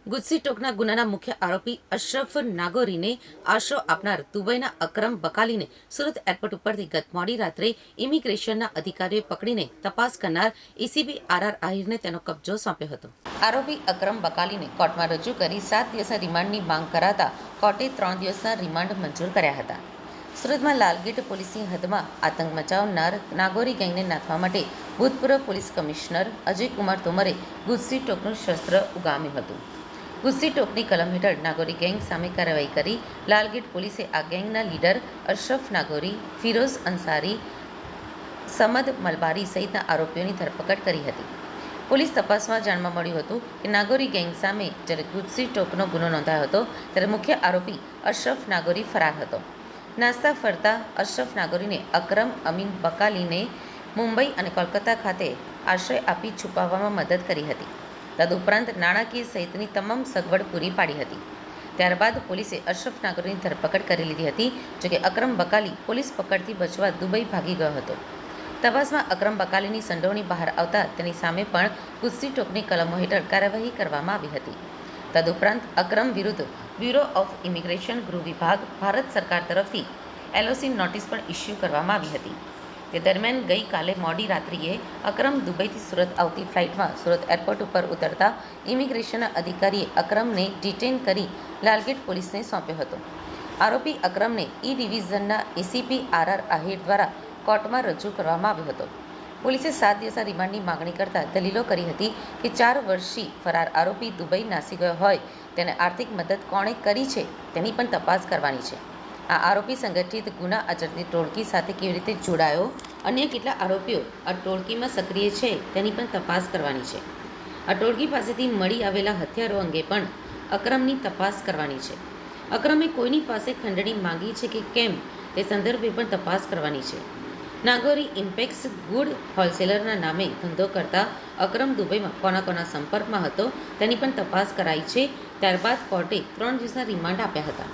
ગુજસી ટોકના ગુનાના મુખ્ય આરોપી અશરફ નાગોરીને આશરો આપનાર દુબઈના અકરમ બકાલીને સુરત એરપોર્ટ ઉપરથી ગત મોડી રાત્રે ઇમિગ્રેશનના અધિકારીઓએ પકડીને તપાસ કરનાર એસીબી આર આહિરને તેનો કબજો સોંપ્યો હતો. આરોપી અકરમ બકાલીને કોર્ટમાં રજૂ કરી 7 દિવસના રિમાન્ડની માંગ કરાતા કોર્ટે 3 દિવસના રિમાન્ડ મંજૂર કર્યા હતા. સુરતમાં લાલગેટ પોલીસની હદમાં આતંક મચાવનાર નાગોરી ગેંગને નાથવા માટે ભૂતપૂર્વ પોલીસ કમિશનર અજયકુમાર તોમરે ગુજસી ટોકનું શસ્ત્ર ઉગામ્યું હતું. ગુજસી ટોકની કલમ હેઠળ નાગોરી ગેંગ સામે કાર્યવાહી કરી લાલગેટ પોલીસે આ ગેંગના લીડર અશરફ નાગોરી, ફિરોઝ અંસારી, સમદ મલબારી સહિતના આરોપીઓની ધરપકડ કરી હતી. પોલીસ તપાસમાં જાણવા મળ્યું હતું કે નાગોરી ગેંગ સામે જ્યારે ગુજસી ટોકનો ગુનો નોંધાયો હતો ત્યારે મુખ્ય આરોપી અશરફ નાગોરી ફરાર હતો. નાસ્તા ફરતા અશરફ નાગોરીને અકરમ અમીન બકાલીને મુંબઈ અને કોલકાતા ખાતે આશ્રય આપી છુપાવવામાં મદદ કરી હતી. તદુપરાંત નાણાકીય સહિતની તમામ સગવડ પૂરી પાડી હતી. ત્યારબાદ પોલીસે અશરફ નાગોરીની ધરપકડ કરી લીધી હતી. જોકે અકરમ બકાલી પોલીસ પકડથી બચવા દુબઈ ભાગી ગયો હતો. તપાસમાં અકરમ બકાલીની સંડોવણી બહાર આવતા તેની સામે પણ ગુજસી ટોકની કલમો હેઠળ કાર્યવાહી કરવામાં આવી હતી. તદુપરાંત અકરમ વિરુદ્ધ બ્યુરો ઓફ ઇમિગ્રેશન ગૃહ વિભાગ, ભારત સરકાર તરફથી એલઓસી નોટિસ પણ ઇસ્યુ કરવામાં આવી હતી. તે દરમિયાન ગઈકાલે મોડી રાત્રિએ અકરમ દુબઈથી સુરત આવતી ફ્લાઇટમાં સુરત એરપોર્ટ ઉપર ઉતરતા ઇમિગ્રેશનના અધિકારીએ અકરમને ડિટેઇન કરી લાલગેટ પોલીસને સોંપ્યો હતો. આરોપી અકરમને ઈ ડિવિઝનના એસીપી આર આહિર દ્વારા કોર્ટમાં રજૂ કરવામાં આવ્યો હતો. પોલીસે 7 દિવસના રિમાન્ડની માંગણી કરતા દલીલો કરી હતી કે 4 વર્ષથી ફરાર આરોપી દુબઈ નાસી ગયો હોય, તેને આર્થિક મદદ કોણે કરી છે તેની પણ તપાસ કરવાની છે. આ આરોપી સંગઠિત ગુના આચરતી ટોળકી સાથે કેવી રીતે જોડાયો, અન્ય કેટલા આરોપીઓ આ ટોળકીમાં સક્રિય છે તેની પણ તપાસ કરવાની છે. આ ટોળકી પાસેથી મળી આવેલા હથિયારો અંગે પણ અકરમની તપાસ કરવાની છે. અકરમે કોઈની પાસે ખંડણી માંગી છે કે કેમ તે સંદર્ભે પણ તપાસ કરવાની છે. નાગોરી ઇમ્પેક્સ ગુડ હોલસેલરના નામે ધંધો કરતા અકરમ દુબઈમાં કોના કોના સંપર્કમાં હતો તેની પણ તપાસ કરાઈ છે. ત્યારબાદ કોર્ટે 3 દિવસના રિમાન્ડ આપ્યા હતા.